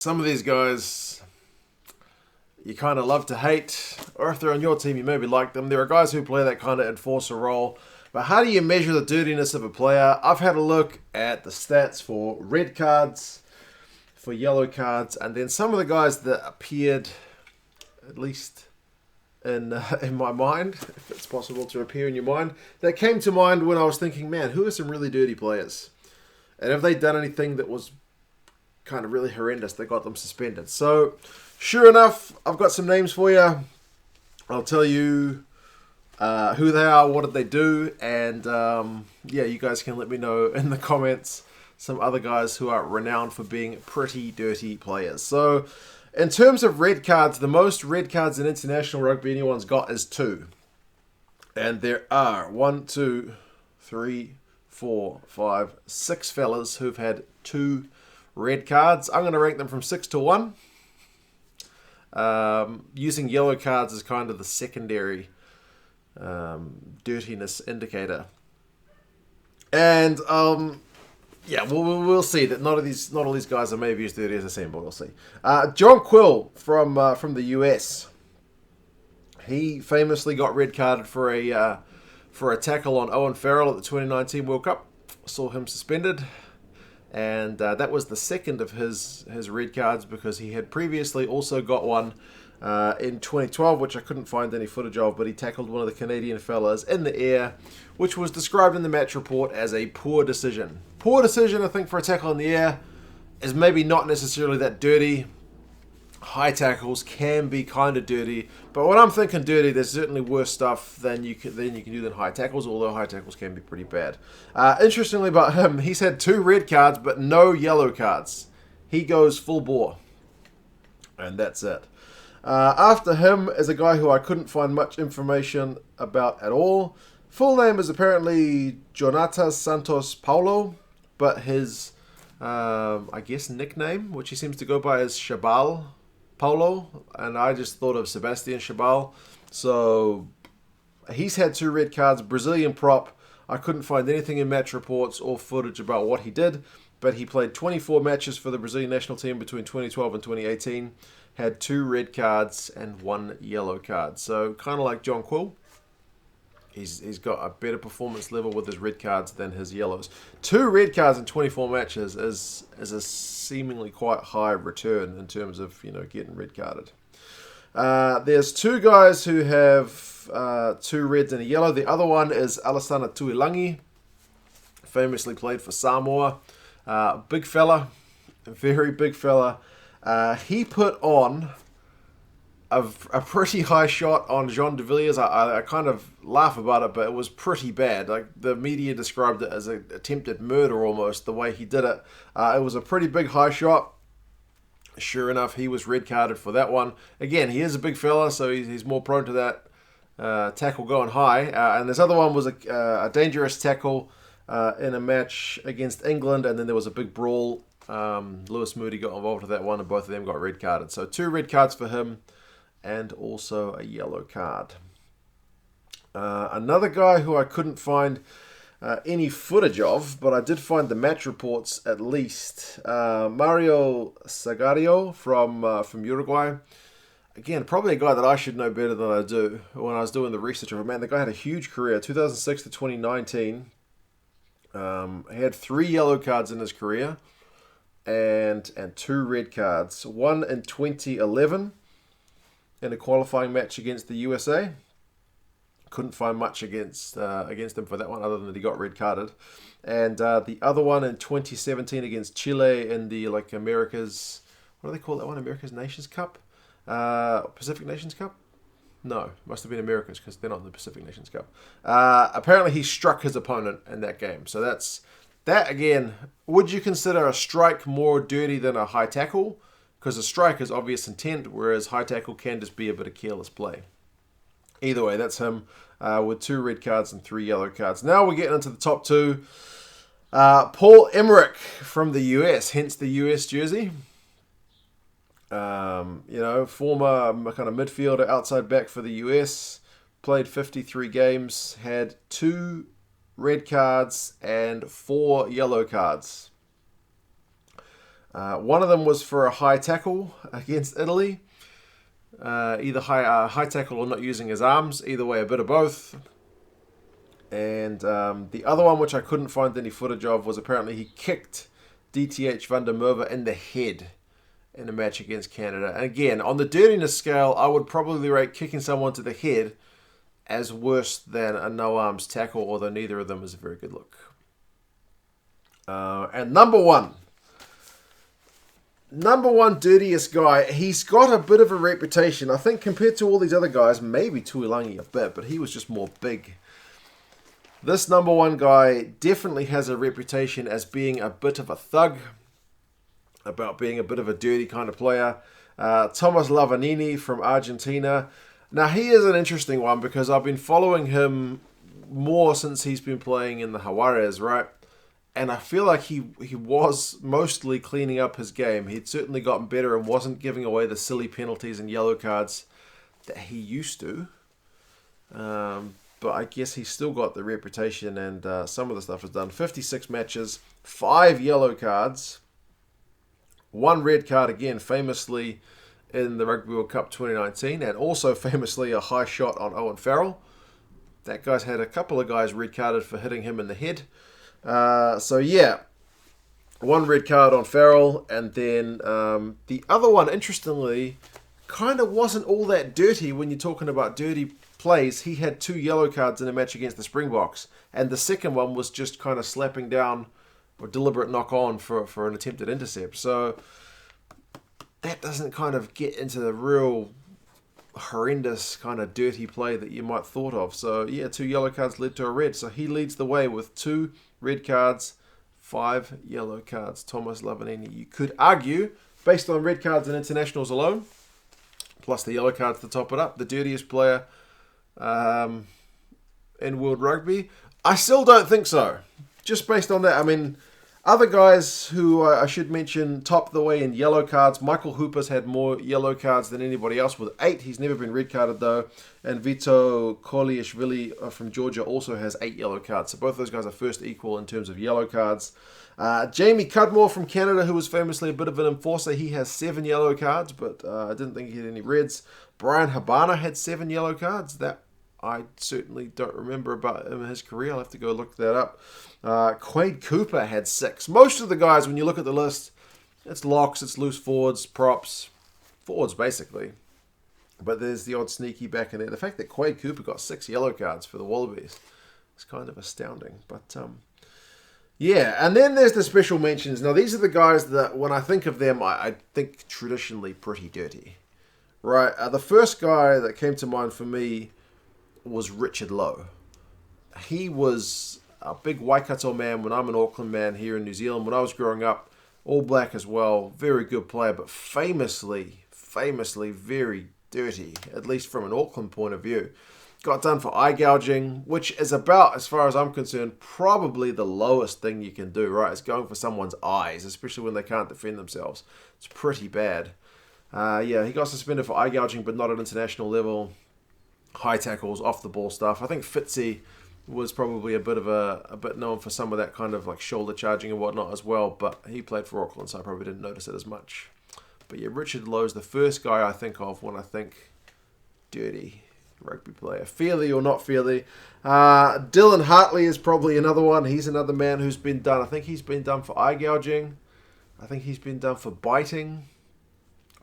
Some of these guys you kind of love to hate, or if they're on your team, you maybe like them. There are guys who play that kind of enforcer role. But how do you measure the dirtiness of a player? I've had a look at the stats for red cards, for yellow cards, and then some of the guys that appeared, at least in my mind, if it's possible to appear in your mind, that came to mind when I was thinking, man, who are some really dirty players? And have they done anything that was kind of really horrendous that got them suspended? So, sure enough, I've got some names for you. I'll tell you who they are, what did they do, and yeah, you guys can let me know in the comments some other guys who are renowned for being pretty dirty players. So, in terms of red cards, the most red cards in international rugby anyone's got is 2. And there are 1, 2, 3, 4, 5, 6 fellas who've had 2 red cards. I'm going to rank them from 6 to 1. Using yellow cards as kind of the secondary dirtiness indicator. And yeah, we'll see that not all these guys are maybe as dirty as they seem, but we'll see. John Quill from the US. He famously got red carded for a tackle on Owen Farrell at the 2019 World Cup. Saw him suspended, and that was the second of his red cards because he had previously also got one in 2012, which I couldn't find any footage of, but he tackled one of the Canadian fellas in the air, which was described in the match report as a poor decision. Poor decision, I think, for a tackle in the air is maybe not necessarily that dirty. High tackles can be kind of dirty, but when I'm thinking dirty, there's certainly worse stuff than you can do than high tackles, although high tackles can be pretty bad. Interestingly about him, he's had 2 red cards, but no yellow cards. He goes full bore, and that's it. After him is a guy who I couldn't find much information about at all. Full name is apparently Jonatas Santos Paulo, but his, I guess, nickname, which he seems to go by, is Shabal Paulo, and I just thought of Sebastian Shabal. So he's had 2 red cards, Brazilian prop. I couldn't find anything in match reports or footage about what he did, but he played 24 matches for the Brazilian national team between 2012 and 2018, had 2 red cards and 1 yellow card. So kind of like John Quill. He's got a better performance level with his red cards than his yellows. 2 red cards in 24 matches is a seemingly quite high return in terms of, getting red carded. There's 2 guys who have 2 reds and a yellow. The other one is Alassana Tuilangi, famously played for Samoa. Big fella, a very big fella. He put on a pretty high shot on Jean de Villiers. I kind of laugh about it, but it was pretty bad. Like, the media described it as an attempted murder almost, the way he did it. It was a pretty big high shot. Sure enough, he was red carded for that one. Again, he is a big fella, so he's more prone to that tackle going high. And this other one was a dangerous tackle in a match against England, and then there was a big brawl. Lewis Moody got involved with that one, and both of them got red carded. So 2 red cards for him, and also a yellow card. Another guy who I couldn't find any footage of, but I did find the match reports at least. Mario Sagario from Uruguay. Again, probably a guy that I should know better than I do when I was doing the research of him. Man, the guy had a huge career, 2006 to 2019. He had 3 yellow cards in his career and 2 red cards. 1 in 2011. In a qualifying match against the USA. Couldn't find much against him for that one, other than that he got red carded. And the other one in 2017 against Chile in the America's, what do they call that one? America's Nations Cup? Pacific Nations Cup? No, must have been America's because they're not in the Pacific Nations Cup. Apparently he struck his opponent in that game. So that again. Would you consider a strike more dirty than a high tackle? Because a strike is obvious intent, whereas high tackle can just be a bit of careless play. Either way, that's him with 2 red cards and 3 yellow cards. Now we're getting into the top 2. Paul Emmerich from the US, hence the US jersey. Former kind of midfielder, outside back for the US. Played 53 games, had 2 red cards and 4 yellow cards. One of them was for a high tackle against Italy. Either high tackle or not using his arms. Either way, a bit of both. And the other one, which I couldn't find any footage of, was apparently he kicked DTH van der Merwe in the head in a match against Canada. And again, on the dirtiness scale, I would probably rate kicking someone to the head as worse than a no-arms tackle, although neither of them is a very good look. And number one dirtiest guy, he's got a bit of a reputation. I think compared to all these other guys, maybe Tuilangi a bit, but he was just more big. This number one guy definitely has a reputation as being a bit of a thug, about being a bit of a dirty kind of player. Thomas Lavanini from Argentina. Now, he is an interesting one because I've been following him more since he's been playing in the Juarez, right? And I feel like he was mostly cleaning up his game. He'd certainly gotten better and wasn't giving away the silly penalties and yellow cards that he used to. But I guess he's still got the reputation, and some of the stuff is done. 56 matches, 5 yellow cards, 1 red card again, famously in the Rugby World Cup 2019, and also famously a high shot on Owen Farrell. That guy's had a couple of guys red carded for hitting him in the head. So yeah, 1 red card on Farrell, and then the other one, interestingly, kind of wasn't all that dirty when you're talking about dirty plays. He had 2 yellow cards in a match against the Springboks, and the second one was just kind of slapping down or deliberate knock on for an attempted intercept. So that doesn't kind of get into the real horrendous kind of dirty play that you might thought of. So yeah, 2 yellow cards led to a red. So he leads the way with 2 red cards, 5 yellow cards. Thomas Lavanini. You could argue, based on red cards and internationals alone, plus the yellow cards to top it up, the dirtiest player in World Rugby. I still don't think so. Just based on that, I mean, other guys who I should mention top the way in yellow cards. Michael Hooper's had more yellow cards than anybody else with 8. He's never been red carded though. And Vito Koliashvili from Georgia also has 8 yellow cards. So both those guys are first equal in terms of yellow cards. Jamie Cudmore from Canada, who was famously a bit of an enforcer, he has 7 yellow cards, but I didn't think he had any reds. Brian Habana had 7 yellow cards. That I certainly don't remember about him in his career. I'll have to go look that up. Quade Cooper had 6. Most of the guys, when you look at the list, it's locks, it's loose forwards, props, forwards basically. But there's the odd sneaky back in there. The fact that Quade Cooper got 6 yellow cards for the Wallabies is kind of astounding. But yeah, and then there's the special mentions. Now these are the guys that when I think of them, I think traditionally pretty dirty. Right, the first guy that came to mind for me was Richard Lowe. He was a big Waikato man when I'm an Auckland man here in New Zealand. When I was growing up, All Black as well, very good player, but famously very dirty, at least from an Auckland point of view. Got done for eye gouging, which is about, as far as I'm concerned, probably the lowest thing you can do, right? It's going for someone's eyes, especially when they can't defend themselves. It's pretty bad. Yeah, he got suspended for eye gouging, but not at international level. High tackles, off the ball stuff. I think Fitzy was probably a bit known for some of that kind of like shoulder charging and whatnot as well, but he played for Auckland, so I probably didn't notice it as much. But yeah, Richard Lowe's the first guy I think of when I think dirty rugby player. Feely or not Feely. Dylan Hartley is probably another one. He's another man who's been done. I think he's been done for eye gouging. I think he's been done for biting.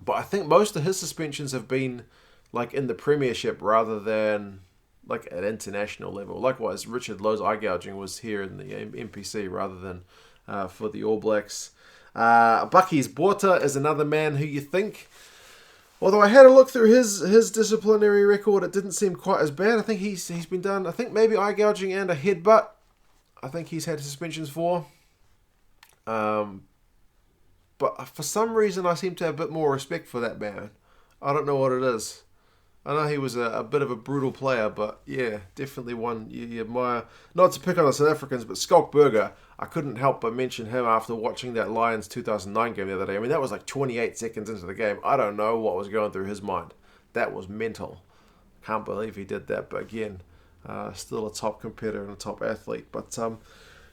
But I think most of his suspensions have been like in the Premiership rather than like at international level. Likewise, Richard Lowe's eye gouging was here in the NPC rather than for the All Blacks. Bucky's Bota is another man who you think, although I had a look through his disciplinary record, it didn't seem quite as bad. I think he's been done, I think maybe eye gouging and a headbutt. I think he's had suspensions for. But for some reason I seem to have a bit more respect for that man. I don't know what it is. I know he was a bit of a brutal player, but yeah, definitely one you admire. Not to pick on the South Africans, but Skalk Burger, I couldn't help but mention him after watching that Lions 2009 game the other day. I mean, that was like 28 seconds into the game. I don't know what was going through his mind. That was mental. Can't believe he did that, but again, still a top competitor and a top athlete. But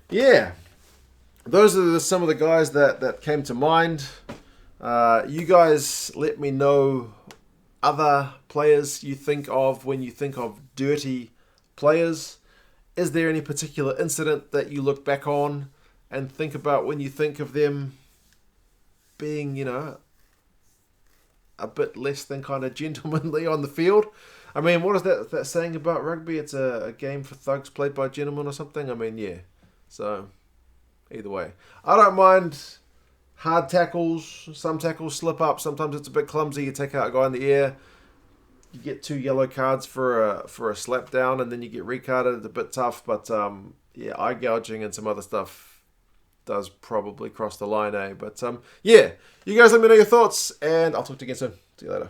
yeah, those are some of the guys that came to mind. You guys let me know other players you think of when you think of dirty players. Is there any particular incident that you look back on and think about when you think of them being, a bit less than kind of gentlemanly on the field? I mean, what is that saying about rugby? It's a game for thugs played by gentlemen or something? I mean, yeah. So, either way. I don't mind hard tackles. Some tackles slip up. Sometimes it's a bit clumsy. You take out a guy in the air. You get 2 yellow cards for a slap down, and then you get recarded. It's a bit tough, but eye gouging and some other stuff does probably cross the line, eh? But yeah, you guys let me know your thoughts, and I'll talk to you again soon. See you later.